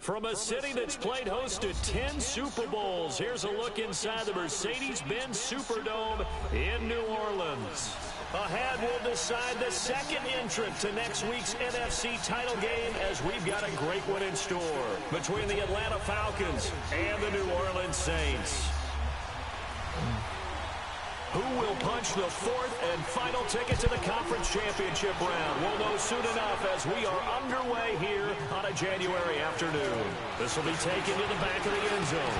From a city that's played host to 10 Super Bowls, here's a look inside the Mercedes-Benz Superdome in New Orleans. Ahead, we'll decide the second entrant to next week's NFC title game, as we've got a great one in store between the Atlanta Falcons and the New Orleans Saints. Who will punch the fourth and final ticket to the conference championship round? We'll know soon enough as we are underway here on a January afternoon. This will be taken to the back of the end zone.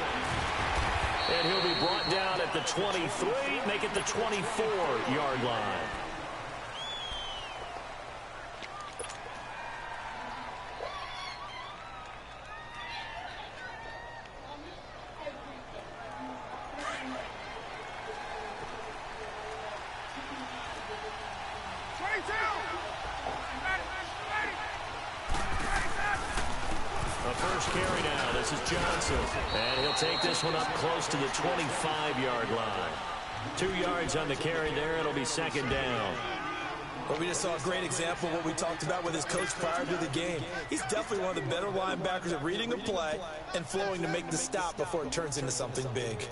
And he'll be brought down at the 23, make it the 24-yard line. And he'll take this one up close to the 25-yard line. 2 yards on the carry there. It'll be second down. Well, we just saw a great example of what we talked about with his coach prior to the game. He's definitely one of the better linebackers at reading a play and flowing to make the stop before it turns into something big.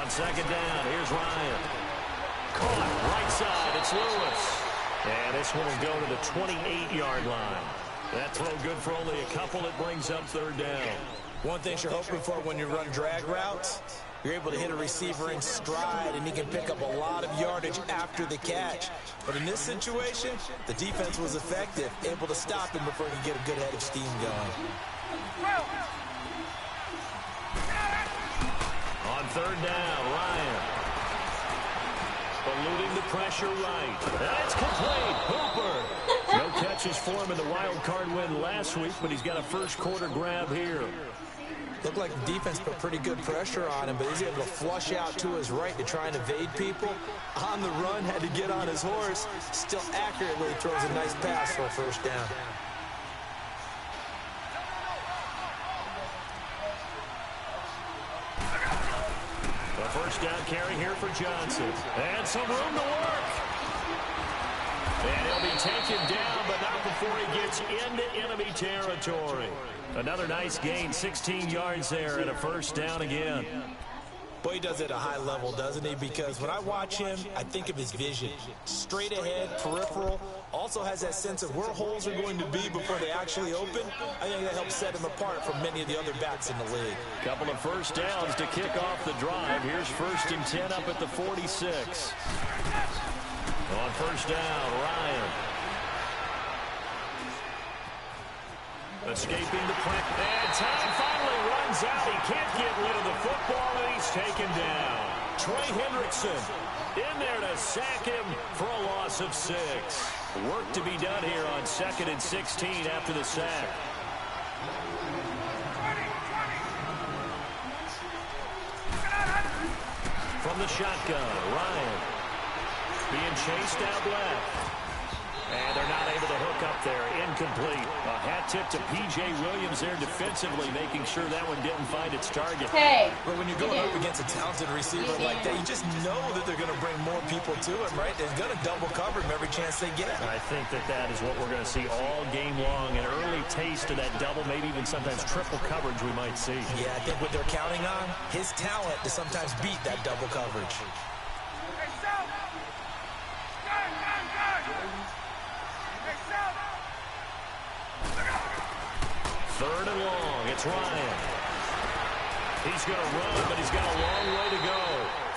Second down, here's Ryan. Caught, right side, it's Lewis. And this one will go to the 28-yard line. That throw good for only a couple. It brings up third down. One thing you're hoping for when you run drag routes, you're able to hit a receiver in stride, and he can pick up a lot of yardage after the catch. But in this situation, the defense was effective, able to stop him before he could get a good head of steam going. On third down, Ryan. Eluding the pressure right. That's complete. Hooper. No catches for him in the wild card win last week, but he's got a first quarter grab here. Looked like the defense put pretty good pressure on him, but he's able to flush out to his right to try and evade people. On the run, had to get on his horse. Still accurately throws a nice pass for a first down. First down carry here for Johnson. And some room to work. And he'll be taken down, but not before he gets into enemy territory. Another nice gain, 16 yards there, and a first down again. Boy, he does it at a high level, doesn't he? Because when I watch him, I think of his vision. Straight ahead, peripheral. Also has that sense of where holes are going to be before they actually open. I think that helps set him apart from many of the other backs in the league. Couple of first downs to kick off the drive. Here's 1st and 10 up at the 46. On first down, Ryan. Escaping the pressure. And time finally runs out. He can't get rid of the football, and he's taken down. Trey Hendrickson in there to sack him for a loss of 6. Work to be done here on 2nd and 16 after the sack. From the shotgun, Ryan being chased out left. And they're not able to hook up there. Incomplete. A hat tip to P.J. Williams there defensively, making sure that one didn't find its target. Hey. But when you're going up against a talented receiver like that, you just know that they're going to bring more people to him, right? They're going to double cover him every chance they get. I think that is what we're going to see all game long. An early taste of that double, maybe even sometimes triple coverage we might see. Yeah, I think what they're counting on, his talent to sometimes beat that double coverage. Third and long, it's Ryan. He's going to run, but he's got a long way to go.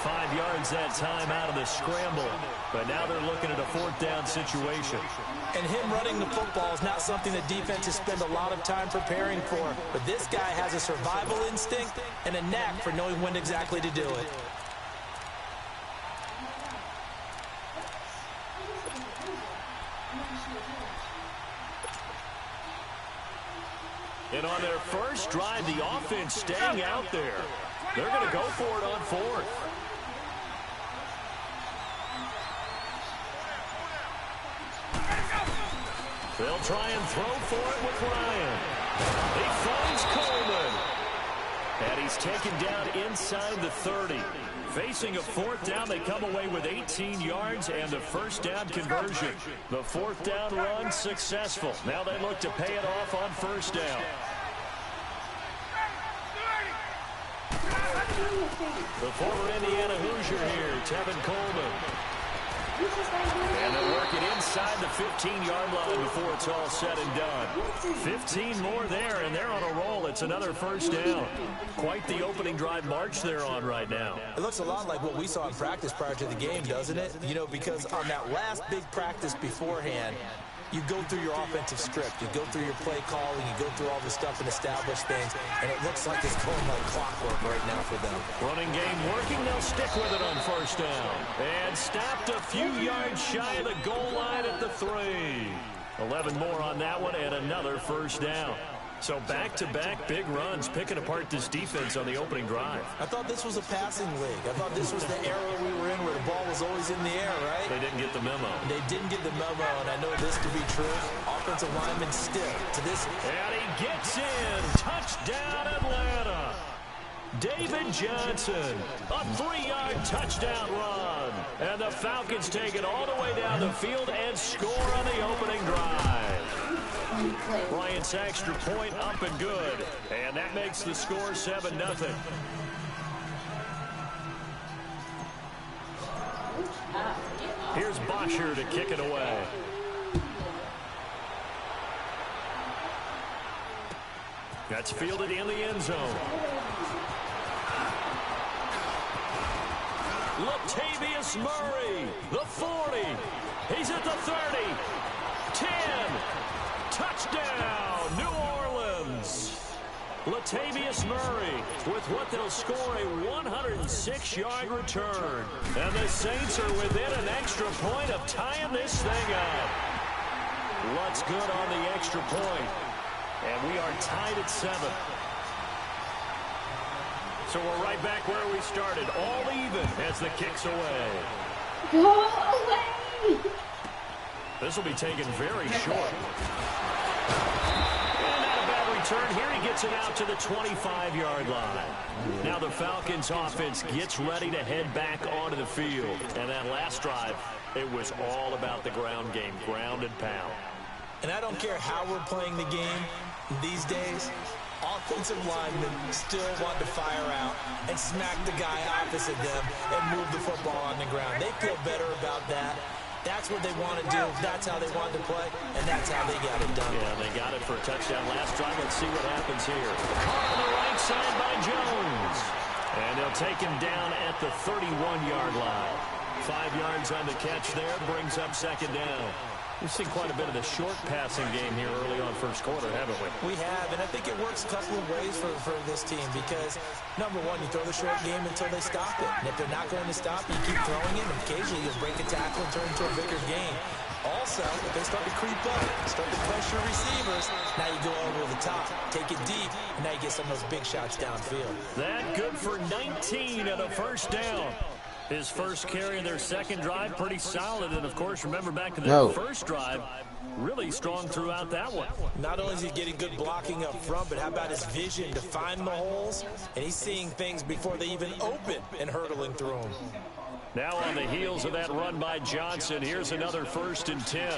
5 yards that time out of the scramble. But now they're looking at a 4th down situation. And him running the football is not something that defenses spend a lot of time preparing for. But this guy has a survival instinct and a knack for knowing when exactly to do it. And on their first drive, the offense staying out there. They're going to go for it on 4th. They'll try and throw for it with Ryan. He finds Coleman. And he's taken down inside the 30. Facing a fourth down, they come away with 18 yards and a first down conversion. The fourth down run successful. Now they look to pay it off on first down. The former Indiana Hoosier here, Tevin Coleman. And they'll work it inside the 15-yard line before it's all said and done. 15 more there, and they're on a roll. It's another first down. Quite the opening drive march they're on right now. It looks a lot like what we saw in practice prior to the game, doesn't it? You know, because on that last big practice beforehand, you go through your offensive script, you go through your play calling, you go through all the stuff and establish things, and it looks like it's going like clockwork right now for them. Running game working, they'll stick with it on first down. And stopped a few yards shy of the goal line at the 3. 11 more on that one and another first down. So back-to-back big runs, picking apart this defense on the opening drive. I thought this was a passing league. I thought this was the era we were in where the ball was always in the air, right? They didn't get the memo. They didn't get the memo, and I know this to be true. Offensive lineman still to this. And he gets in. Touchdown, Atlanta. David Johnson, a 3-yard touchdown run. And the Falcons take it all the way down the field and score on the opening drive. Bryant's extra point up and good. And that makes the score 7-0. Here's Bosher to kick it away. That's fielded in the end zone. Latavius Murray, the 40. He's at the 30. 10. Touchdown, New Orleans. Latavius Murray with what they'll score a 106-yard return. And the Saints are within an extra point of tying this thing up. What's good on the extra point? And we are tied at 7. So we're right back where we started, all even as the kick's away. Go away! This will be taken very short. And not a bad return. Here he gets it out to the 25-yard line. Now the Falcons offense gets ready to head back onto the field. And that last drive, it was all about the ground game, ground and pound. And I don't care how we're playing the game these days, offensive linemen still want to fire out and smack the guy opposite them and move the football on the ground. They feel better about that. That's what they want to do. That's how they want to play, and that's how they got it done. Yeah, they got it for a touchdown last drive. Let's see what happens here. Caught on the right side by Jones. And they'll take him down at the 31-yard line. 5 yards on the catch there, brings up second down. We've seen quite a bit of the short passing game here early on first quarter, haven't we? We have, and I think it works a couple of ways for this team because, number one, you throw the short game until they stop it. And if they're not going to stop, you keep throwing it, and occasionally you'll break a tackle and turn into a bigger gain. Also, if they start to creep up, start to pressure receivers, now you go over the top, take it deep, and now you get some of those big shots downfield. That good for 19 and a first down. His first carry in their second drive, pretty solid. And, of course, remember back to the first drive, really strong throughout that one. Not only is he getting good blocking up front, but how about his vision to find the holes? And he's seeing things before they even open and hurdling through them. Now on the heels of that run by Johnson, here's another 1st and 10.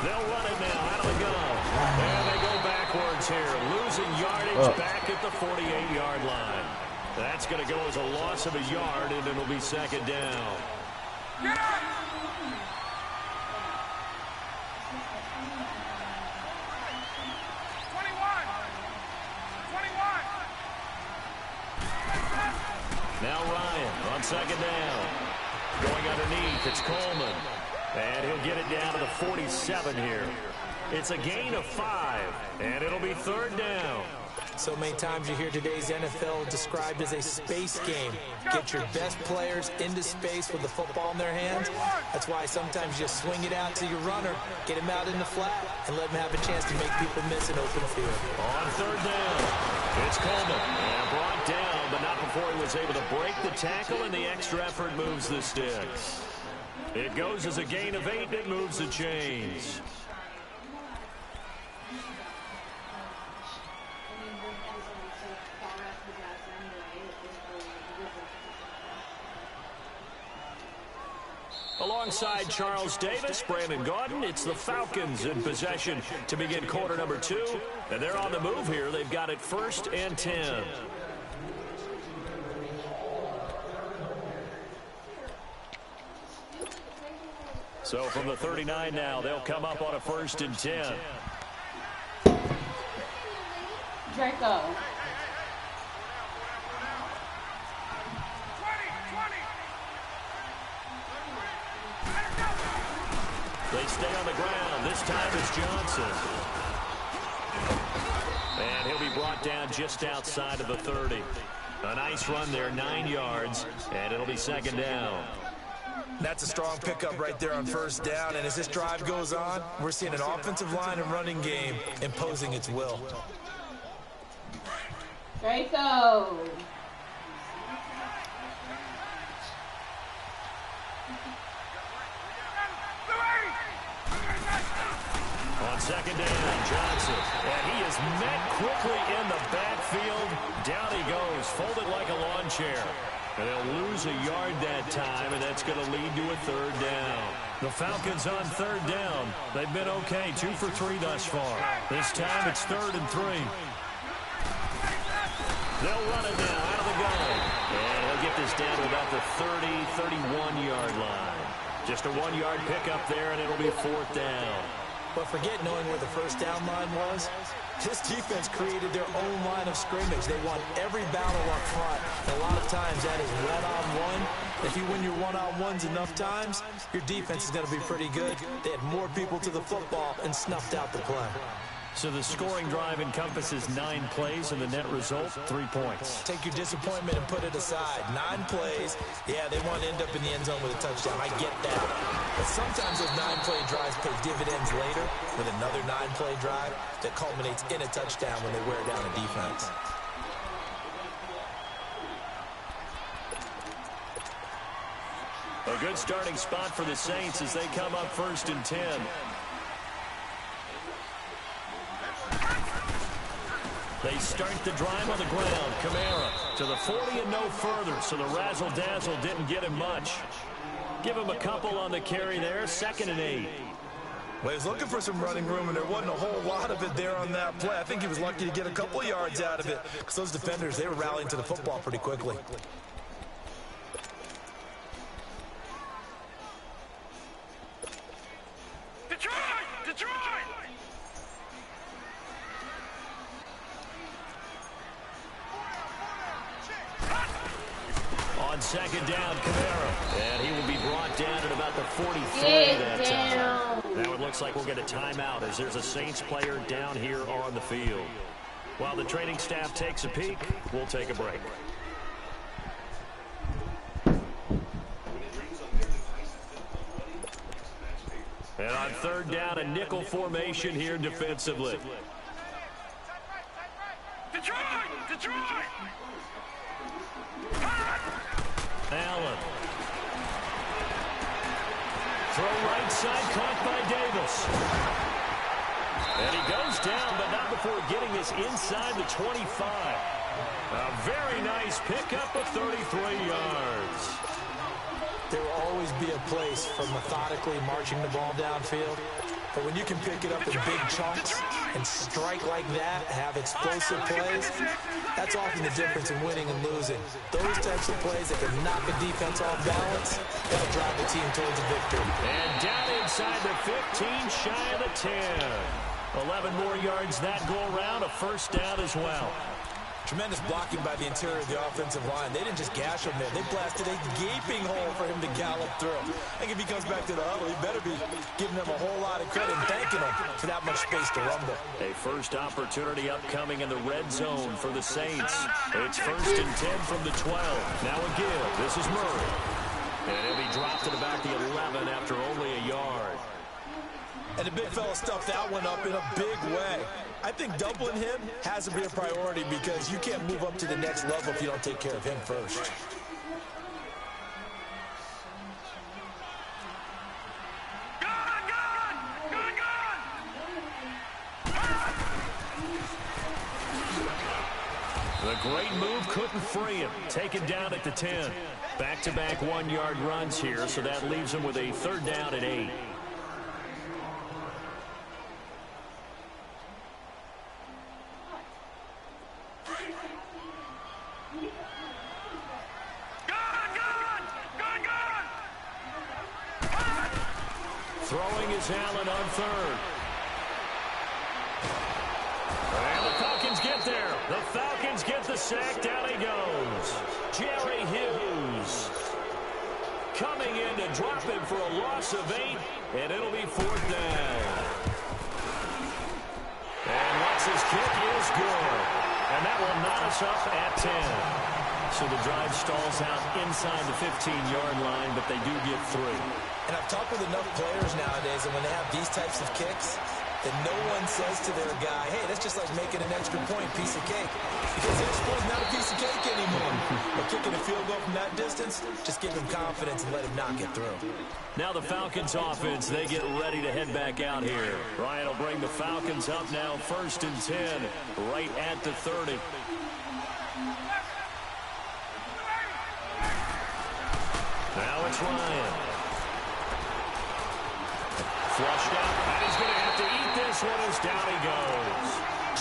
They'll run it now out of the gun. And they go backwards here, losing yardage back at the 48-yard line. That's going to go as a loss of a yard, and it'll be second down. Get up! Now Ryan on second down. Going underneath, it's Coleman. And he'll get it down to the 47 here. It's a gain of 5, and it'll be third down. So many times you hear today's NFL described as a space game. Get your best players into space with the football in their hands. That's why sometimes you just swing it out to your runner, get him out in the flat, and let him have a chance to make people miss an open field. On third down, it's Coleman. And brought down, but not before he was is able to break the tackle, and the extra effort moves the sticks. It goes as a gain of 8. It moves the chains. Alongside Charles Davis, Brandon Gaudin, it's the Falcons in possession to begin quarter number 2. And they're on the move here. They've got it 1st and 10. So from the 39 now, they'll come up on a 1st and 10. Draco. They stay on the ground. This time it's Johnson. And he'll be brought down just outside of the 30. A nice run there, 9 yards, and it'll be 2nd down. That's a strong pickup right there on 1st down, and as this drive goes on, we're seeing an offensive line and running game imposing its will. Draco. On 2nd down, Johnson. And he is met quickly in the backfield. Down he goes, folded like a lawn chair. And they'll lose a yard that time, and that's going to lead to a 3rd down. The Falcons on 3rd down. They've been okay, 2 for 3 thus far. This time it's 3rd and 3. They'll run it now out of the gun. And he'll get this down to about the 30, 31-yard line. Just a 1-yard pickup there, and it'll be 4th down. But forget knowing where the 1st down line was. This defense created their own line of scrimmage. They won every battle up front. And a lot of times that is one-on-one. If you win your one-on-ones enough times, your defense is going to be pretty good. They had more people to the football and snuffed out the play. So the scoring drive encompasses 9 plays, and the net result, 3 points. Take your disappointment and put it aside. 9 plays. Yeah, they want to end up in the end zone with a touchdown. I get that. But sometimes those 9-play drives pay dividends later with another 9-play drive that culminates in a touchdown when they wear down a defense. A good starting spot for the Saints as they come up 1st and 10. They start the drive on the ground. Kamara to the 40 and no further, so the razzle-dazzle didn't get him much. Give him a couple on the carry there, 2nd and 8. Well, he was looking for some running room, and there wasn't a whole lot of it there on that play. I think he was lucky to get a couple of yards out of it because those defenders, they were rallying to the football pretty quickly. Detroit! On 2nd down, Kamara. And he will be brought down at about the 43 that time. Now it looks like we'll get a timeout as there's a Saints player down here on the field. While the training staff takes a peek, we'll take a break. And on 3rd down, a nickel formation here defensively. Detroit! Allen. Throw right side, caught by Davis. And he goes down, but not before getting this inside the 25. A very nice pickup of 33 yards. There will always be a place for methodically marching the ball downfield. But when you can pick it up in big chunks and strike like that, have explosive plays, that's often the difference in winning and losing. Those types of plays that can knock a defense off balance, that'll drive the team towards a victory. And down inside the 15, shy of the 10. 11 more yards that go around, a 1st down as well. Tremendous blocking by the interior of the offensive line. They didn't just gash him there. They blasted a gaping hole for him to gallop through. I think if he comes back to the huddle, he better be giving them a whole lot of credit and thanking them for that much space to rumble. A first opportunity upcoming in the red zone for the Saints. It's 1st and 10 from the 12. Now a give. This is Murray. And he'll be dropped at about the 11 after only a yard. And the big fella stuffed that one up in a big way. I think doubling him has to be a priority because you can't move up to the next level if you don't take care of him first. The great move couldn't free him. Taken down at the 10. Back-to-back 1-yard runs here, so that leaves him with a 3rd down and 8. Throwing is Allen on 3rd. And the Falcons get there. The Falcons get the sack. Down he goes. Jerry Hughes coming in to drop him for a loss of 8, and it'll be 4th down. And Lutz's kick is good. And that will knot us up at 10. So the drive stalls out inside the 15-yard line, but they do get 3. And I've talked with enough players nowadays, and when they have these types of kicks, that no one says to their guy, hey, that's just like making an extra point, piece of cake. Because the extra point's not a piece of cake anymore. But kicking a field goal from that distance, just give him confidence and let him knock it through. Now the Falcons offense, they get ready to head back out here. Ryan will bring the Falcons up now 1st and 10, right at the 30. Now it's Ryan. Flushed out, and he's going to have to eat this one as down he goes.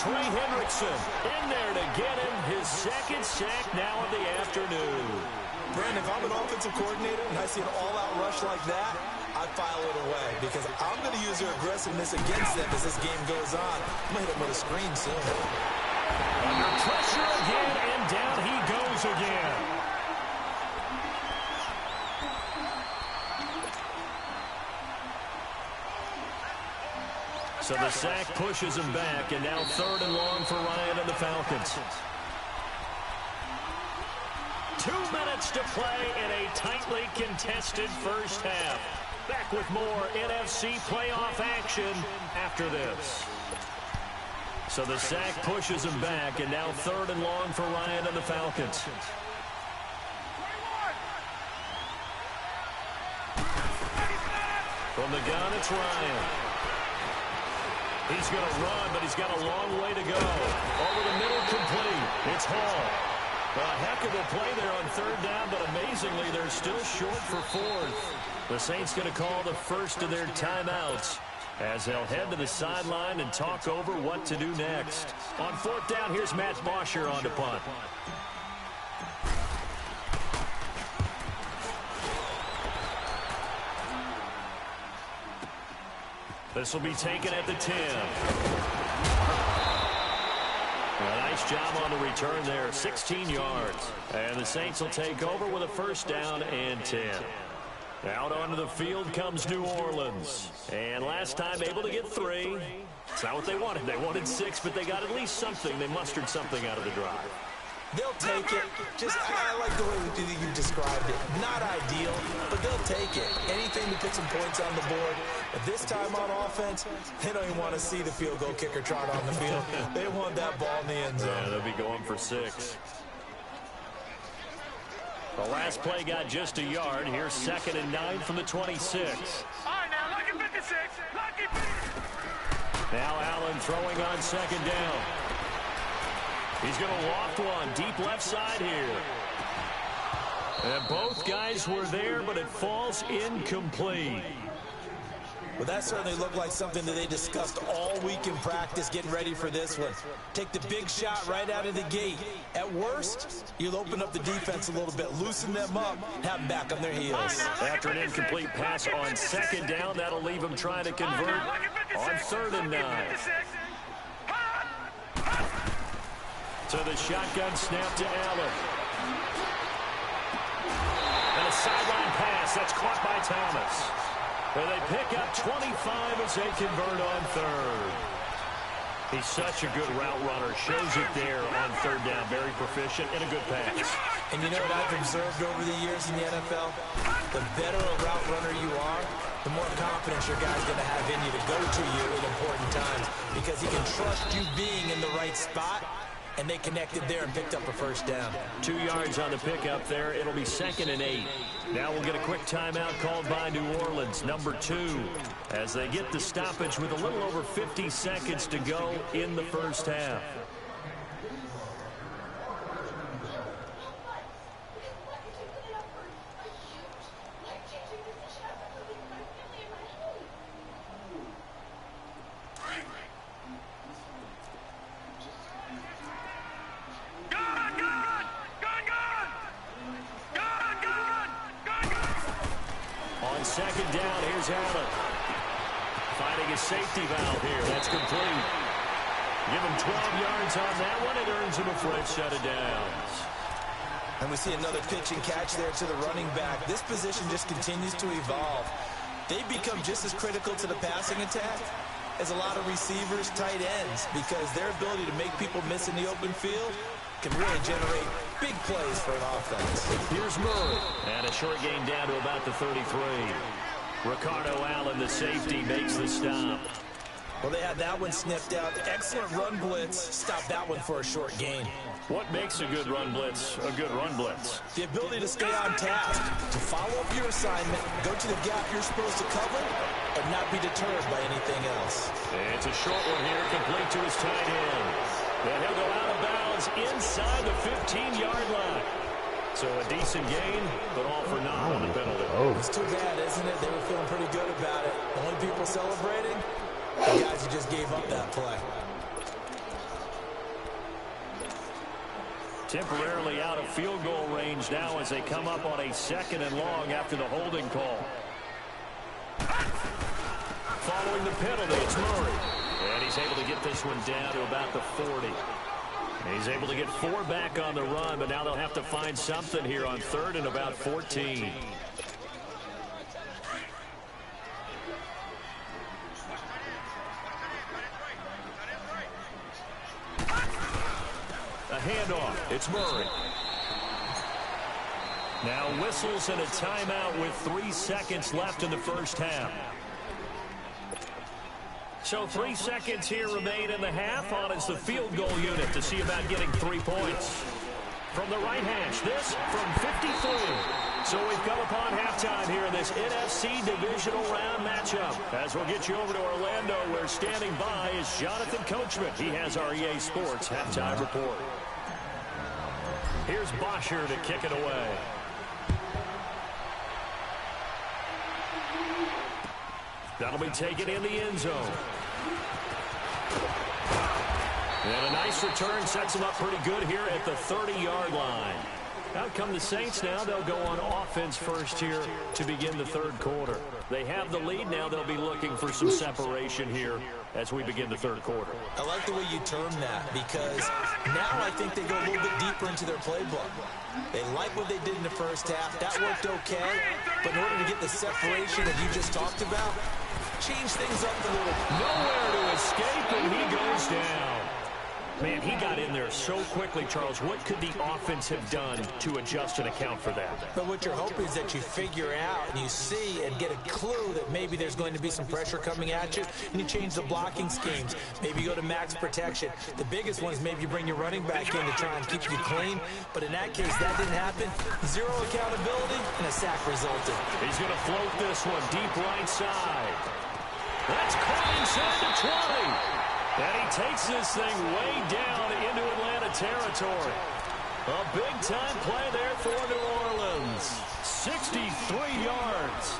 Trey Hendrickson in there to get him his 2nd sack now of the afternoon. Brandon, if I'm an offensive coordinator and I see an all-out rush like that, I file it away because I'm going to use their aggressiveness against them as this game goes on. I'm going to hit them with a screen soon. Under pressure again, and down he goes again. So the sack pushes him back, and now 3rd and long for Ryan and the Falcons. 2 minutes to play in a tightly contested first half. Back with more NFC playoff action after this. So the sack pushes him back, and now 3rd and long for Ryan and the Falcons. From the gun, it's Ryan. He's going to run, but he's got a long way to go. Over the middle, complete. It's Hall. A heck of a play there on 3rd down, but amazingly, they're still short for 4th. The Saints going to call the first of their timeouts as they'll head to the sideline and talk over what to do next. On 4th down, here's Matt Bosher on the punt. This will be taken at the 10. A nice job on the return there, 16 yards. And the Saints will take over with a 1st down and 10. Out onto the field comes New Orleans. And last time able to get 3. It's not what they wanted. They wanted 6, but they got at least something. They mustered something out of the drive. They'll take it. I like the way you described it. Not ideal, but they'll take it. Anything to put some points on the board. But this time on offense, they don't even want to see the field goal kicker trot on the field. They want that ball in the end zone. Yeah, they'll be going for 6. The last play got just a yard. Here's 2nd and 9 from the 26. All right, now look at 56. Look at 56. Now Allen throwing on 2nd down. He's going to loft one deep left side here. And both guys were there, but it falls incomplete. Well, that certainly looked like something that they discussed all week in practice getting ready for this one. Take the big shot right out of the gate. At worst, you'll open up the defense a little bit, loosen them up, have them back on their heels. After an incomplete pass on 2nd down, that'll leave them trying to convert on 3rd and 9. So the shotgun snap to Allen. And a sideline pass. That's caught by Thomas. And they pick up 25 as they convert on 3rd. He's such a good route runner. Shows it there on 3rd down. Very proficient and a good pass. And you know what I've observed over the years in the NFL? The better a route runner you are, the more confidence your guy's going to have in you to go to you at important times because he can trust you being in the right spot, and they connected there and picked up a first down. 2 yards on the pickup there. It'll be 2nd and 8. Now we'll get a quick timeout called by New Orleans, number 2, as they get the stoppage with a little over 50 seconds to go in the first half. Second down, here's Allen. Finding a safety valve here. That's complete. Give him 12 yards on that one. It earns him a fresh set of downs. And we see another pitch and catch there to the running back. This position just continues to evolve. They become just as critical to the passing attack as a lot of receivers, tight ends, because their ability to make people miss in the open field can really generate big plays for an offense. Here's Murray. And a short gain down to about the 33. Ricardo Allen, the safety, makes the stop. Well, they had that one sniffed out. Excellent run blitz. Stop that one for a short gain. What makes a good run blitz a good run blitz? The ability to stay on task, to follow up your assignment, go to the gap you're supposed to cover, and not be deterred by anything else. It's a short one here, complete to his tight end. Then he'll go out of bounds inside the 15-yard line. So a decent gain, but all for naught on the penalty. It's too bad, isn't it? They were feeling pretty good about it. The only people celebrating, the guys who just gave up that play. Temporarily out of field goal range now as they come up on a 2nd and long after the holding call. Following the penalty, it's Murray. And he's able to get this one down to about the 40. And he's able to get 4 back on the run, but now they'll have to find something here on 3rd and about 14. A handoff. It's Murray. Now whistles and a timeout with 3 seconds left in the first half. So 3 seconds here remain in the half. On is the field goal unit to see about getting 3 points. From the right hash, this from 53. So we've come upon halftime here in this NFC Divisional Round matchup. As we'll get you over to Orlando, where standing by is Jonathan Coachman. He has our EA Sports halftime report. Here's Bosher to kick it away. That'll be taken in the end zone. And a nice return sets them up pretty good here at the 30-yard line. Out come the Saints now. They'll go on offense first here to begin the 3rd quarter. They have the lead now. They'll be looking for some separation here as we begin the 3rd quarter. I like the way you term that because now I think they go a little bit deeper into their playbook. They like what they did in the first half. That worked okay. But in order to get the separation that you just talked about, change things up a little. Nowhere to escape, and he goes down. Man, he got in there so quickly, Charles. What could the offense have done to adjust and account for that? But what you're hoping is that you figure out and you see and get a clue that maybe there's going to be some pressure coming at you, and you change the blocking schemes. Maybe you go to max protection. The biggest one is maybe you bring your running back in to try and keep you clean. But in that case, that didn't happen. 0 accountability, and a sack resulted. He's going to float this one deep right side. That's caught inside the 20. And he takes this thing way down into Atlanta territory. A big-time play there for New Orleans. 63 yards.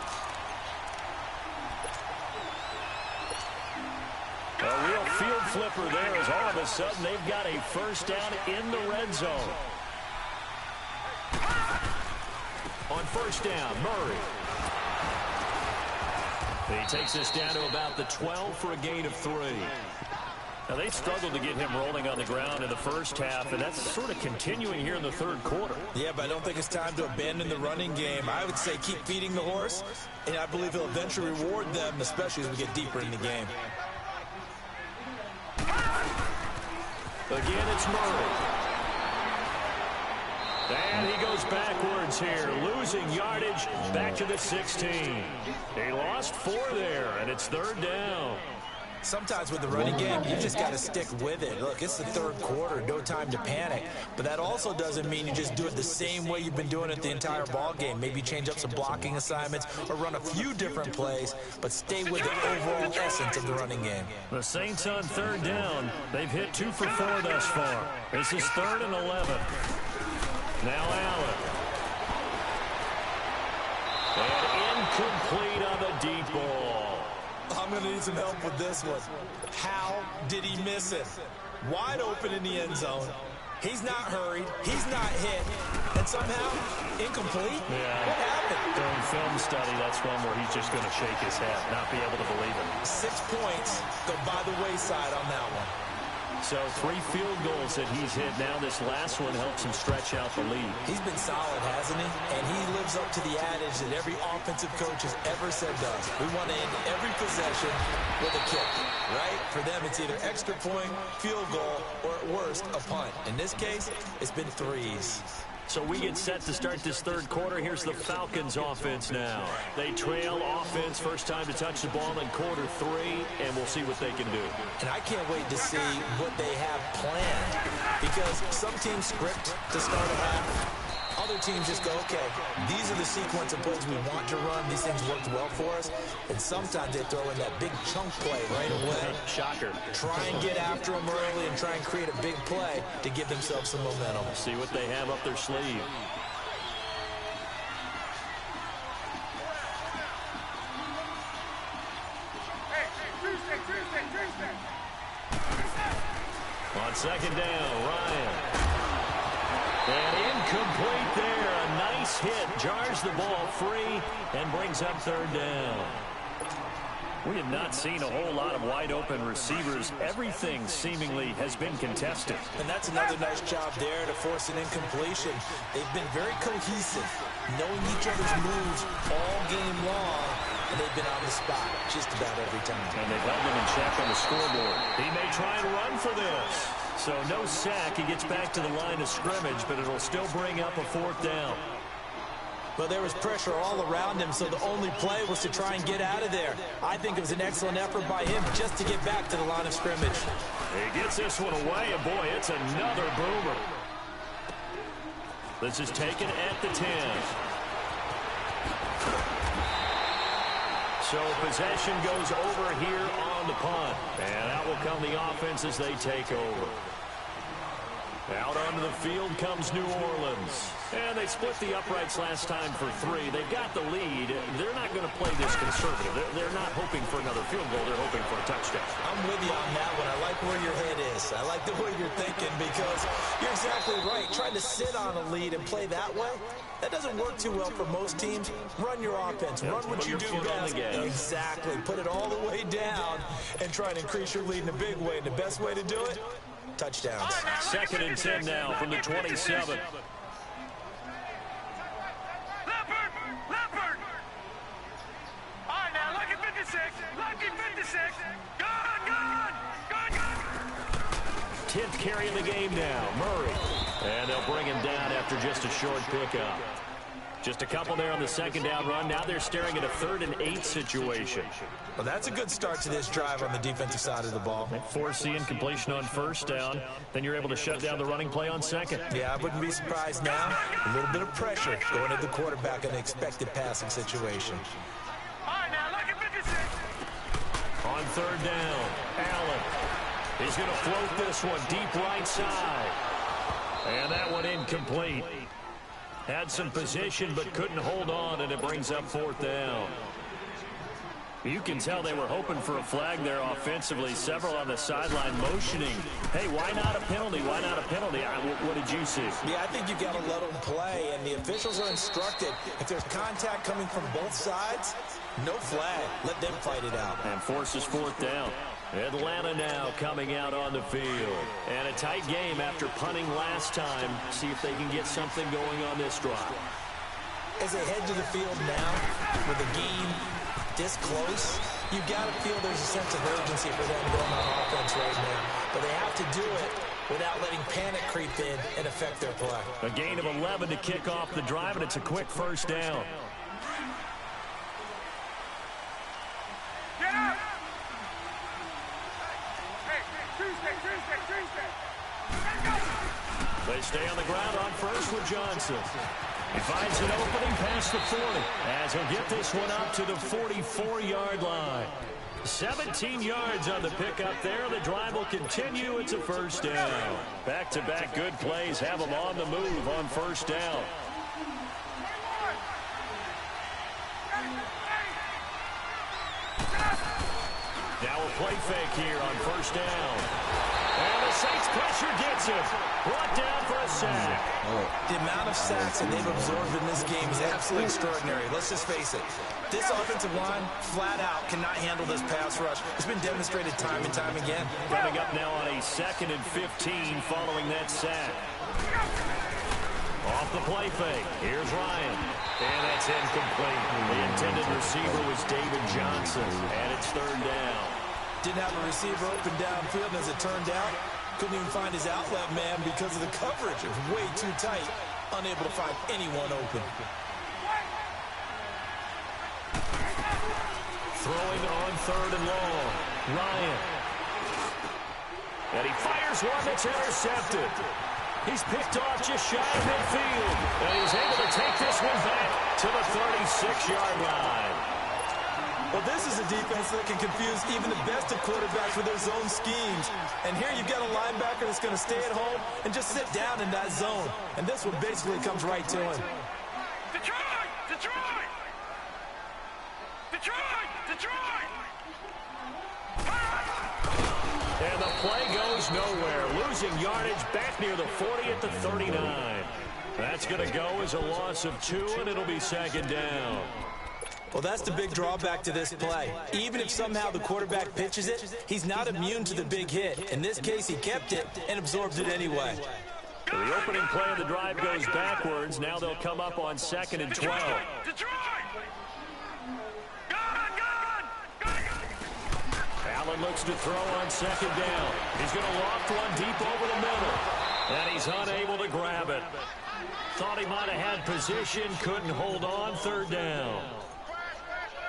A real field flipper there as all of a sudden they've got a first down in the red zone. On first down, Murray. He takes this down to about the 12 for a gain of 3. Now, they struggled to get him rolling on the ground in the first half, and that's sort of continuing here in the 3rd quarter. Yeah, but I don't think it's time to abandon the running game. I would say keep feeding the horse, and I believe he'll eventually reward them, especially as we get deeper in the game. Again, it's Murray. And he goes backwards here, losing yardage back to the 16. He lost 4 there, and it's 3rd down. Sometimes with the running game, you just got to stick with it. Look, it's the 3rd quarter, no time to panic. But that also doesn't mean you just do it the same way you've been doing it the entire ball game. Maybe change up some blocking assignments or run a few different plays, but stay with the overall essence of the running game. The Saints on 3rd down. They've hit 2 for 4 thus far. This is 3rd and 11. Now Allen. And incomplete on the deep ball. I'm going to need some help with this one. How did he miss it? Wide open in the end zone. He's not hurried. He's not hit. And somehow, incomplete? Yeah. What happened? During film study, that's one where he's just going to shake his head, not be able to believe it. 6 points go by the wayside on that one. So 3 field goals that he's hit now. This last one helps him stretch out the lead. He's been solid, hasn't he? And he lives up to the adage that every offensive coach has ever said does. We want to end every possession with a kick, right? For them, it's either extra point, field goal, or at worst, a punt. In this case, it's been 3s. So we get set to start this 3rd quarter. Here's the Falcons offense now. They trail offense, first time to touch the ball in quarter 3, and we'll see what they can do. And I can't wait to see what they have planned, because some teams script to start a half. Other teams just go, okay, these are the sequence of plays we want to run. These things worked well for us. And sometimes they throw in that big chunk play right away. Shocker. Try and get after them early and try and create a big play to give themselves some momentum. See what they have up their sleeve. On 2nd down, Ryan. And incomplete there. A nice hit. Jars the ball free and brings up 3rd down. We have not seen a whole lot of wide-open receivers. Everything seemingly has been contested. And that's another nice job there to force an incompletion. They've been very cohesive, knowing each other's moves all game long, and they've been on the spot just about every time. And they've held him in check on the scoreboard. He may try and run for this. So no sack. He gets back to the line of scrimmage, but it'll still bring up a 4th down. But there was pressure all around him, so the only play was to try and get out of there. I think it was an excellent effort by him just to get back to the line of scrimmage. He gets this one away, and boy, it's another boomer. This is taken at the 10. So possession goes over here on the punt. And out will come the offense as they take over. Out onto the field comes New Orleans. And they split the uprights last time for 3. They've got the lead. They're not going to play this conservative. They're not hoping for another field goal. They're hoping for a touchdown. I'm with you on that one. I like where your head is. I like the way you're thinking, because you're exactly right. Trying to sit on a lead and play that way, that doesn't work too well for most teams. Run your offense. Run what you do best. Exactly. Put it all the way down and try and increase your lead in a big way. And the best way to do it, touchdowns. 2nd and 10 now from the 27. Leopard! All right, now, lucky 56. Lucky 56. Gone! 10th carry of the game now, Murray. And they'll bring him down after just a short pickup. Just a couple there on the 2nd down run. Now they're staring at a 3rd and 8 situation. Well, that's a good start to this drive on the defensive side of the ball. They force the incompletion on 1st down. Then you're able to shut down the running play on 2nd. Yeah, I wouldn't be surprised now. A little bit of pressure going at the quarterback in an expected passing situation. All right, now, lucky 56. On 3rd down, Allen. He's going to float this one deep right side. And that one incomplete. Had some position but couldn't hold on, and it brings up 4th down. You can tell they were hoping for a flag there offensively. Several on the sideline motioning. Hey, why not a penalty? Why not a penalty? What did you see? Yeah, I think you got to let them play, and the officials are instructed. If there's contact coming from both sides, no flag. Let them fight it out. And forces 4th down. Atlanta now coming out on the field. And a tight game after punting last time. See if they can get something going on this drive. As they head to the field now, with the game this close, you got to feel there's a sense of urgency for them going on offense right now. But they have to do it without letting panic creep in and affect their play. A gain of 11 to kick off the drive, and it's a quick first down. Get up! Hey, Tuesday. They stay on the ground on first with Johnson. He finds an opening past the 40 as he'll get this one up to the 44-yard line. 17 yards on the pickup there. The drive will continue. It's a first down. Back-to-back good plays have them on the move on first down. Now a play fake here on first down. And the Saints pressure gets him. Brought down for a sack. The amount of sacks that they've absorbed in this game is absolutely extraordinary. Let's just face it. This offensive line, flat out, cannot handle this pass rush. It's been demonstrated time and time again. Coming up now on a 2nd and 15 following that sack. Off the play fake. Here's Ryan. And that's incomplete. The intended receiver was David Johnson. And it's third down. Didn't have a receiver open downfield, and as it turned out, couldn't even find his outlet man because of the coverage. It was way too tight, unable to find anyone open. Throwing on 3rd and long. Ryan. And he fires one that's intercepted. He's picked off just shy of midfield. And he's able to take this one back to the 36-yard line. Well, this is a defense that can confuse even the best of quarterbacks with their zone schemes. And here you've got a linebacker that's going to stay at home and just sit down in that zone. And this one basically comes right to him. Detroit! And the play goes nowhere. Losing yardage back near the 40 at the 39. That's going to go as a loss of 2, and it'll be 2nd down. Well, that's the big drawback to this play. Even if somehow the quarterback pitches it, he's not immune to the big hit. In this case, he kept it and absorbed it anyway. So the opening play of the drive goes backwards. Now they'll come up on 2nd and 12. Detroit! Allen looks to throw on 2nd down. He's going to loft one deep over the middle. And he's unable to grab it. Thought he might have had position, couldn't hold on. 3rd down.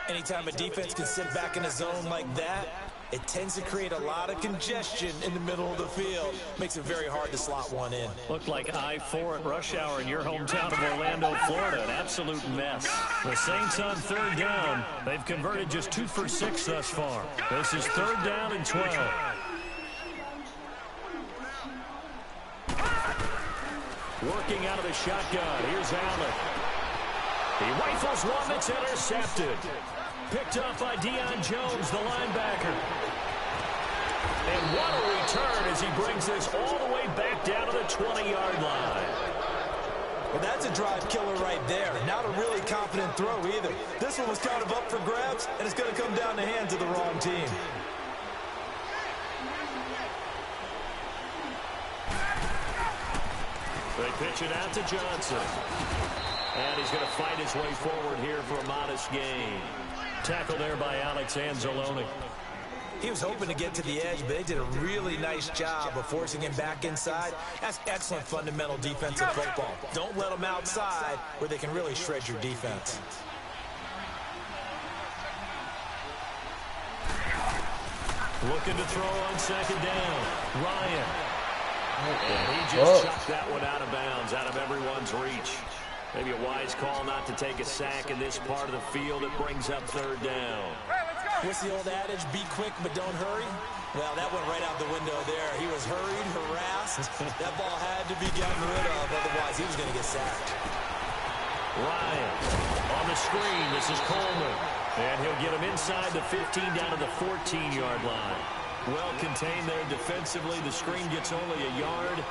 Anytime a defense can sit back in a zone like that, it tends to create a lot of congestion in the middle of the field. Makes it very hard to slot one in. Looked like I-4 at rush hour in your hometown of Orlando, Florida. An absolute mess. The Saints on 3rd down. They've converted just 2 for 6 thus far. This is 3rd down and 12. Working out of the shotgun. Here's Allen. He rifles one that's intercepted. Picked up by Deion Jones, the linebacker. And what a return as he brings this all the way back down to the 20-yard line. Well, that's a drive killer right there. Not a really confident throw either. This one was kind of up for grabs, and it's going to come down the hands of the wrong team. They pitch it out to Johnson. And he's going to fight his way forward here for a modest gain. Tackle there by Alex Anzalone. He was hoping to get to the edge, but they did a really nice job of forcing him back inside. That's excellent fundamental defensive football. Don't let them outside where they can really shred your defense. Looking to throw on 2nd down. Ryan. And he just chucked that one out of bounds, out of everyone's reach. Maybe a wise call not to take a sack in this part of the field. It brings up 3rd down. What's the old adage, be quick but don't hurry? Well, that went right out the window there. He was hurried, harassed. That ball had to be gotten rid of, otherwise he was going to get sacked. Ryan on the screen. This is Coleman. And he'll get him inside the 15 down to the 14-yard line. Well contained there defensively. The screen gets only a yard,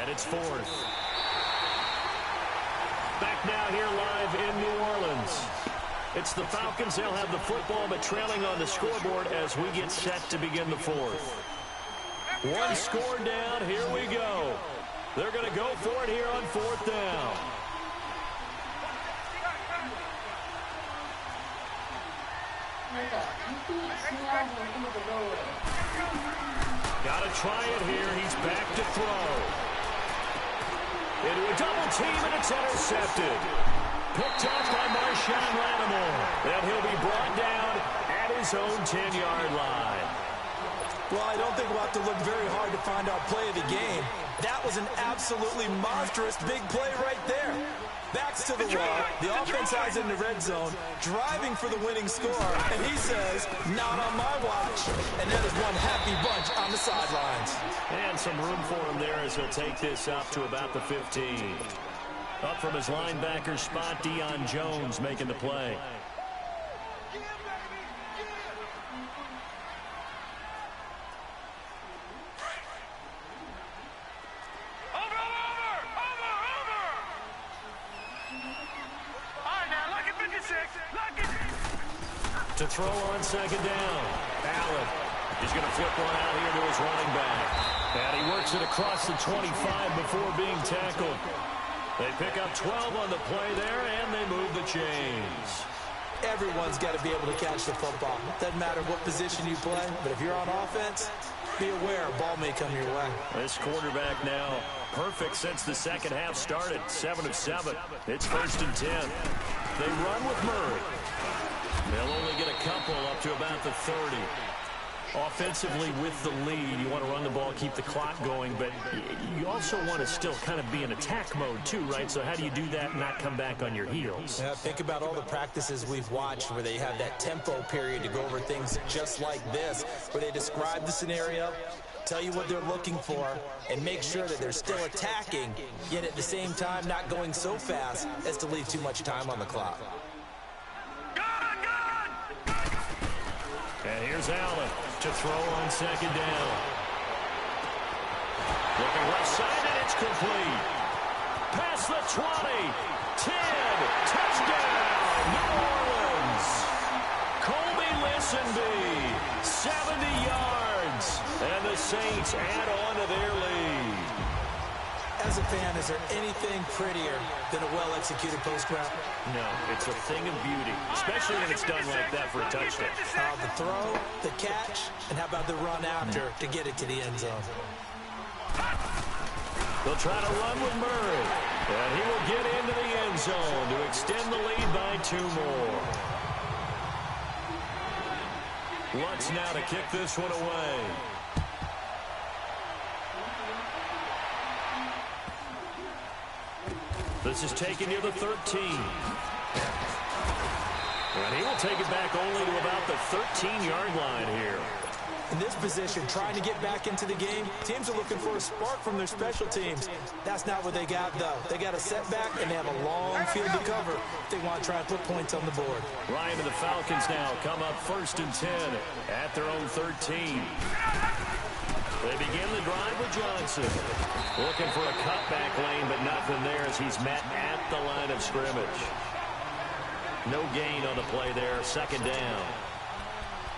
and it's 4th. Back now here live in New Orleans. It's the Falcons. They'll have the football, but trailing on the scoreboard as we get set to begin the 4th. One score down. Here we go. They're going to go for it here on 4th down. Got to try it here. He's back to throw. Into a double team, and it's intercepted. Picked off by Marshawn Lattimore. And he'll be brought down at his own 10-yard line. Well, I don't think we'll have to look very hard to find our play of the game. That was an absolutely monstrous big play right there. Backs to the wall. The offense has it in the red zone, driving for the winning score. And he says, not on my watch. And that is one happy bunch on the sidelines. And some room for him there as he'll take this up to about the 15. Up from his linebacker spot, Deion Jones making the play. To throw on second down. Allen. He's going to flip one out here to his running back. And he works it across the 25 before being tackled. They pick up 12 on the play there, and they move the chains. Everyone's got to be able to catch the football. Doesn't matter what position you play, but if you're on offense, be aware a ball may come your way. This quarterback now perfect since the second half started. 7 of 7. It's 1st and 10. They run with Murray. They'll only get a couple up to about the 30. Offensively with the lead, you want to run the ball, keep the clock going, but you also want to still kind of be in attack mode too, right? So how do you do that and not come back on your heels? Yeah, think about all the practices we've watched where they have that tempo period to go over things just like this, where they describe the scenario, tell you what they're looking for, and make sure that they're still attacking, yet at the same time not going so fast as to leave too much time on the clock. And here's Allen to throw on second down. Looking left side, and it's complete. Past the 20, 10, touchdown, New Orleans. Colby Listenby, 70 yards, and the Saints add on to their lead. As a fan, is there anything prettier than a well-executed post route? No, it's a thing of beauty, especially when it's done like that for a touchdown. The throw, the catch, and how about the run after to get it to the end zone? They'll try to run with Murray, and he will get into the end zone to extend the lead by 2 more. Lutz now to kick this one away. This is taken near the 13. And he will take it back only to about the 13-yard line here. In this position, trying to get back into the game, teams are looking for a spark from their special teams. That's not what they got, though. They got a setback, and they have a long field to cover if they want to try and put points on the board. Ryan and the Falcons now come up 1st and 10 at their own 13. They begin the drive with Johnson. Looking for a cutback lane, but nothing there as he's met at the line of scrimmage. No gain on the play there, 2nd down.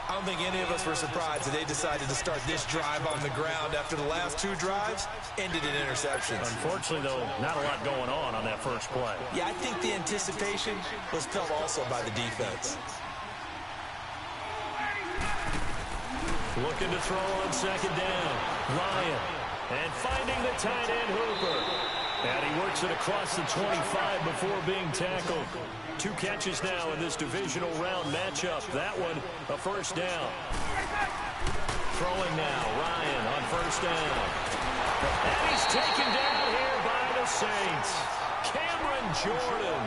I don't think any of us were surprised that they decided to start this drive on the ground after the last 2 drives ended in interceptions. Unfortunately, though, not a lot going on that first play. Yeah, I think the anticipation was felt also by the defense. Looking to throw on 2nd down. Ryan. And finding the tight end Hooper. And he works it across the 25 before being tackled. 2 catches now in this divisional round matchup. That one, a 1st down. Throwing now, Ryan on 1st down. And he's taken down here by the Saints. Cameron Jordan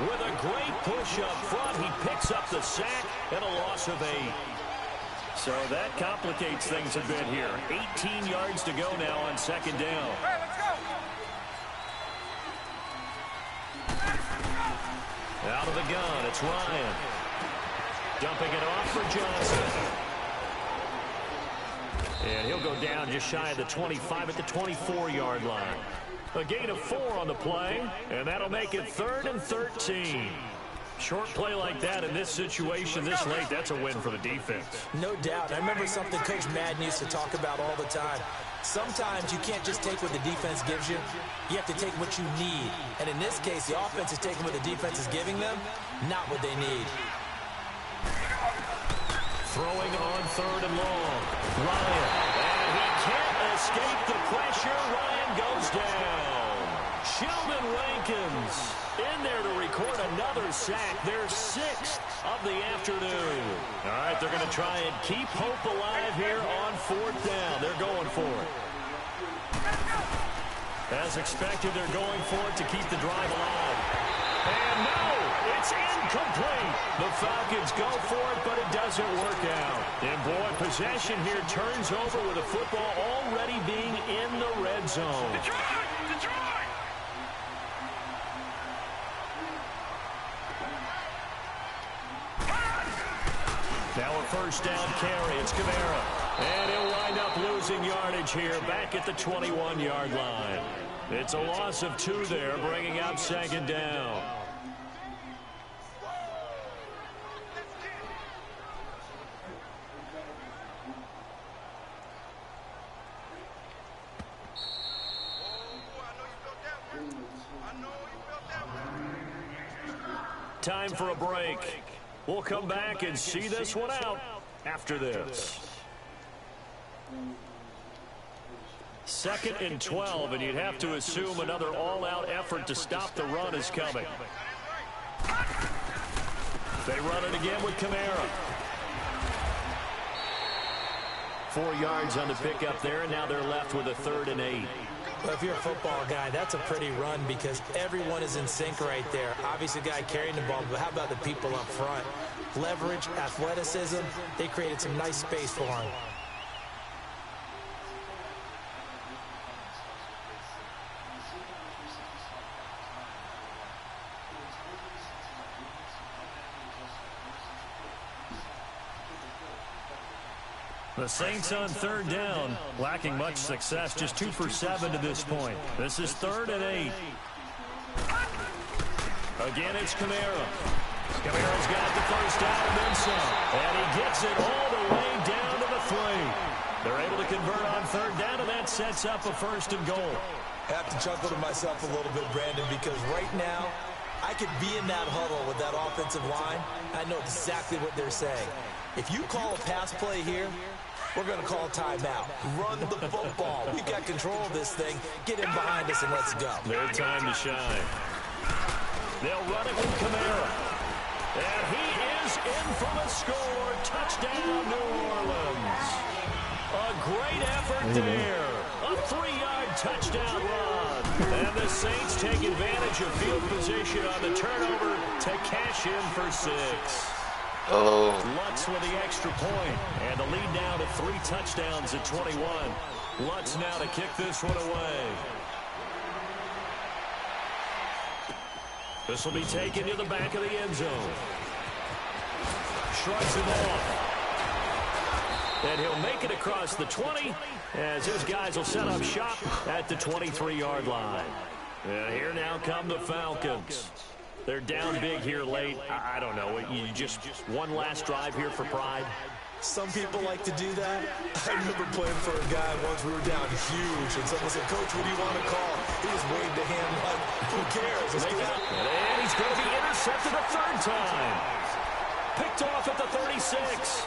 with a great push up front. He picks up the sack and a loss of 8. So that complicates things a bit here. 18 yards to go now on 2nd down. Hey, let's go. Out of the gun, it's Ryan. Dumping it off for Johnson. And he'll go down just shy of the 25 at the 24-yard line. A gain of 4 on the play, and that'll make it 3rd and 13. Short play like that in this situation this late, that's a win for the defense. No doubt. I remember something Coach Madden used to talk about all the time. Sometimes you can't just take what the defense gives you. You have to take what you need. And in this case, the offense is taking what the defense is giving them, not what they need. Throwing on 3rd and long. Ryan. And he escape the pressure. Ryan goes down. Sheldon Rankins in there to record another sack. Their 6th of the afternoon. All right, they're going to try and keep hope alive here on 4th down. They're going for it. As expected, they're going for it to keep the drive alive. And no, it's incomplete. The Falcons go for it, but it doesn't work out. And boy, possession here turns over with the football already being in the red zone. Detroit! Detroit! Now a first down carry. It's Kamara. And he'll wind up losing yardage here back at the 21-yard line. It's a loss of 2 there, bringing up 2nd down. Time for a break. We'll come back and see this one out after this. 2nd and 12, and you'd have to assume another all-out effort to stop the run is coming. They run it again with Kamara. 4 yards on the pickup there, and now they're left with a 3rd and 8. Well, if you're a football guy, that's a pretty run because everyone is in sync right there. Obviously, the guy carrying the ball, but how about the people up front? Leverage, athleticism, they created some nice space for him. The Saints on 3rd down, lacking much success, just 2 for 7 to this point. This is 3rd and 8. Again, it's Kamara. Kamara's got the first down and then some. And he gets it all the way down to the 3. They're able to convert on 3rd down, and that sets up a 1st and goal. I have to chuckle to myself a little bit, Brandon, because right now, I could be in that huddle with that offensive line. I know exactly what they're saying. If you call a pass play here, we're going to call timeout. Run the football. We got control of this thing. Get in behind us and let's go. Their time to shine. They'll run it with Kamara. And he is in for the score. Touchdown, New Orleans. A great effort there. A 3-yard touchdown run. And the Saints take advantage of field position on the turnover to cash in for 6. Lutz with the extra point, and the lead now to 3 touchdowns at 21. Lutz now to kick this one away. This will be taken to the back of the end zone. Shrugs it off. And he'll make it across the 20 as his guys will set up shop at the 23-yard line. And here now come the Falcons. They're down big here late. I don't know. You just one last drive here for pride. Some people like to do that. I remember playing for a guy once. We were down huge, and someone said, "Coach, what do you want to call?" He just waved a hand like, "Who cares? Let's do it." And he's going to be intercepted a 3rd time. Picked off at the 36.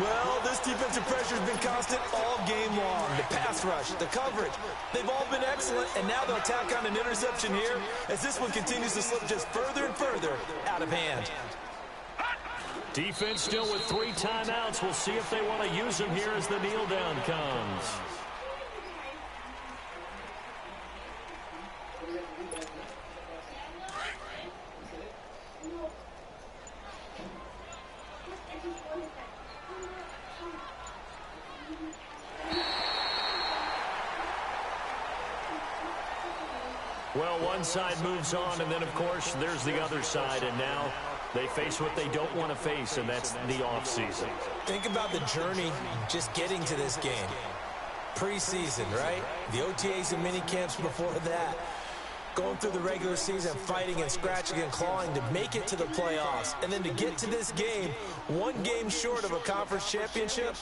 Well, this defensive pressure has been constant all game long. The pass rush, the coverage, they've all been excellent, and now they'll tack on an interception here as this one continues to slip just further and further out of hand. Defense still with 3 timeouts. We'll see if they want to use them here as the kneel down comes. Well, one side moves on, and then, of course, there's the other side, and now they face what they don't want to face, and that's the offseason. Think about the journey just getting to this game. Preseason, right? The OTAs and mini camps before that. Going through the regular season, fighting and scratching and clawing to make it to the playoffs. And then to get to this game, 1 game short of a conference championship,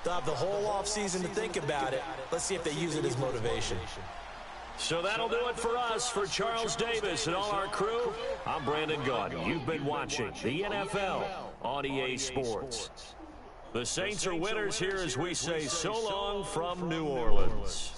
they'll have the whole offseason to think about it. Let's see if they use it as motivation. So that'll do it for us. For Charles Davis and all our crew, I'm Brandon Gaudin. You've been watching the NFL on EA Sports. The Saints are winners here as we say so long from New Orleans.